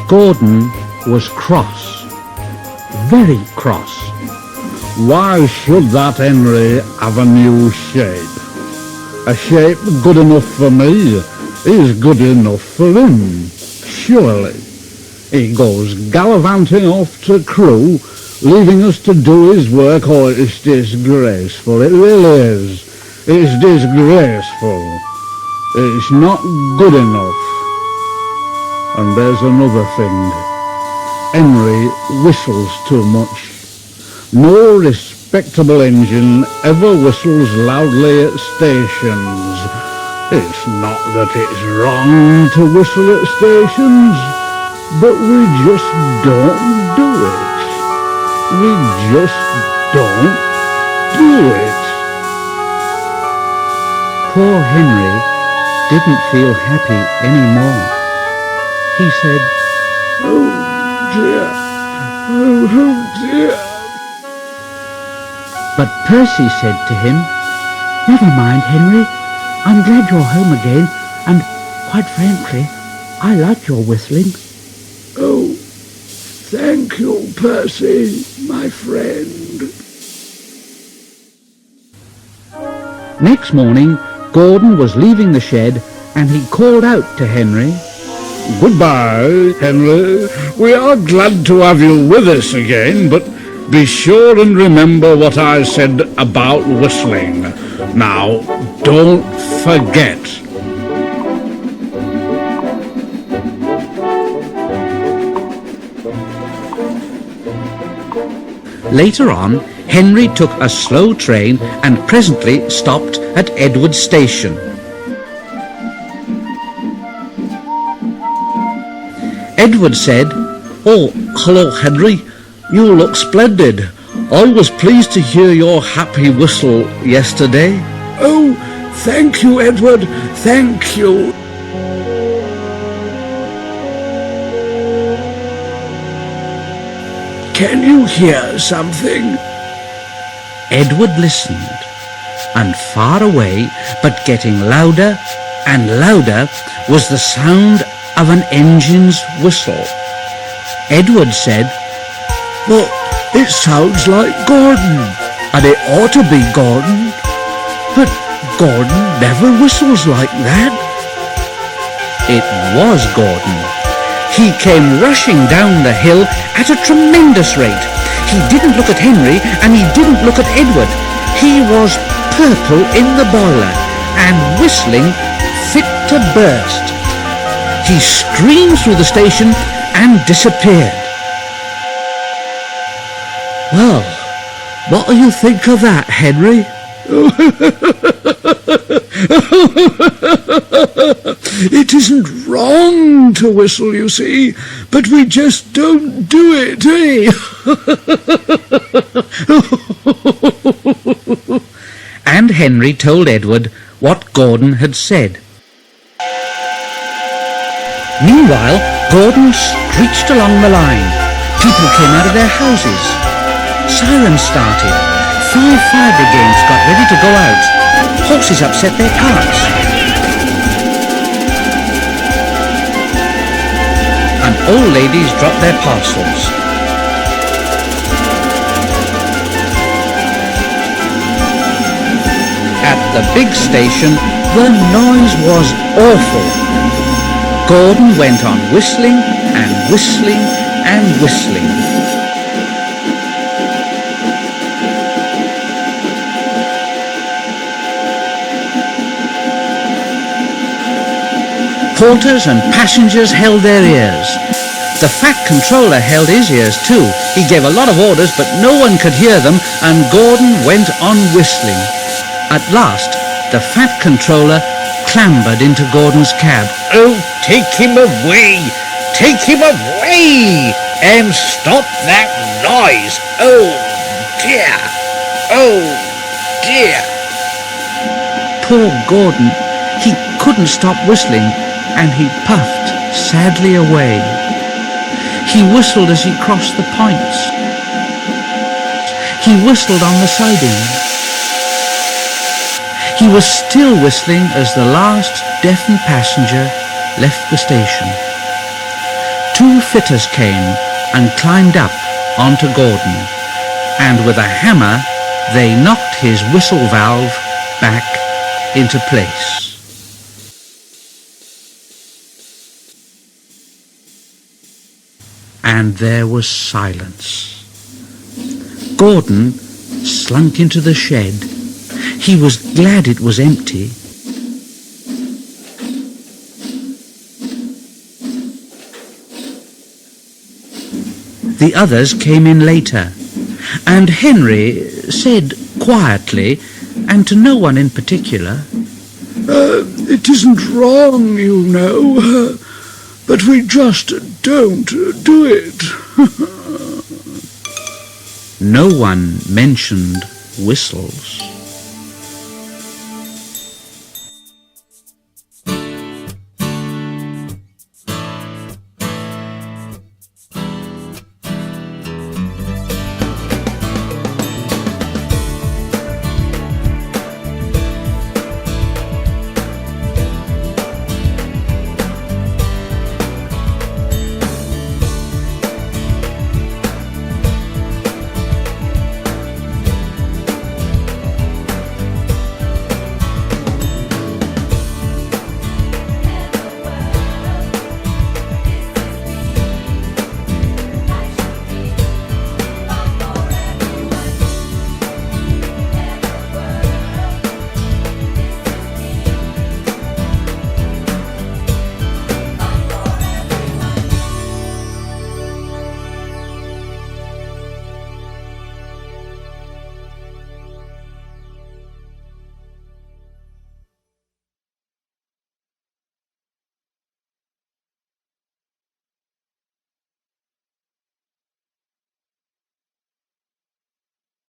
Gordon was cross, very cross. Why should that Henry have a new shape? A shape good enough for me is good enough for him, surely. He goes gallivanting off to Crewe, leaving us to do his work. Oh, it's disgraceful, it really is. It's disgraceful. It's not good enough. And there's another thing. Henry whistles too much. No respectable engine ever whistles loudly at stations. It's not that it's wrong to whistle at stations, but we just don't do it. We just don't do it. Poor Henry didn't feel happy anymore. He said, "Oh dear, oh dear." But Percy said to him, "Never mind, Henry. I'm glad you're home again, and quite frankly, I like your whistling." "Oh, thank you, Percy, my friend." Next morning, Gordon was leaving the shed, and he called out to Henry, Goodbye, Henry. We are glad to have you with us again, but be sure and remember what I said about whistling. Now, don't forget." Later on, Henry took a slow train and presently stopped at Edward Station. Edward said, "Oh, hello, Henry. You look splendid. I was pleased to hear your happy whistle yesterday." "Oh, thank you, Edward, thank you." "Can you hear something?" Edward listened, and far away, but getting louder and louder, was the sound of an engine's whistle. Edward said, "But it sounds like Gordon, and it ought to be Gordon. But Gordon never whistles like that." It was Gordon. He came rushing down the hill at a tremendous rate. He didn't look at Henry, and he didn't look at Edward. He was purple in the boiler, and whistling fit to burst. He screamed through the station and disappeared. "Well, what do you think of that, Henry?" It isn't wrong to whistle, you see, but we just don't do it, eh? And Henry told Edward what Gordon had said. Meanwhile, Gordon screeched along the line. People came out of their houses. Sirens started. 5 fire brigades got ready to go out. Horses upset their carts. And old ladies dropped their parcels. At the big station, the noise was awful. Gordon went on whistling and whistling and whistling. Porters and passengers held their ears. The fat controller held his ears too. He gave a lot of orders, but no one could hear them, and Gordon went on whistling. At last, the fat controller clambered into Gordon's cab. Oh, take him away! Take him away! And stop that noise! Oh, dear! Oh, dear! Poor Gordon, he couldn't stop whistling, and he puffed sadly away. He whistled as he crossed the points. He whistled on the siding. He was still whistling as the last deafened passenger left the station. Two fitters came and climbed up onto Gordon, and with a hammer they knocked his whistle valve back into place. And there was silence. Gordon slunk into the shed. He was glad it was empty. The others came in later, and Henry said quietly, and to no one in particular, It isn't wrong, you know, but we just don't do it. No one mentioned whistles.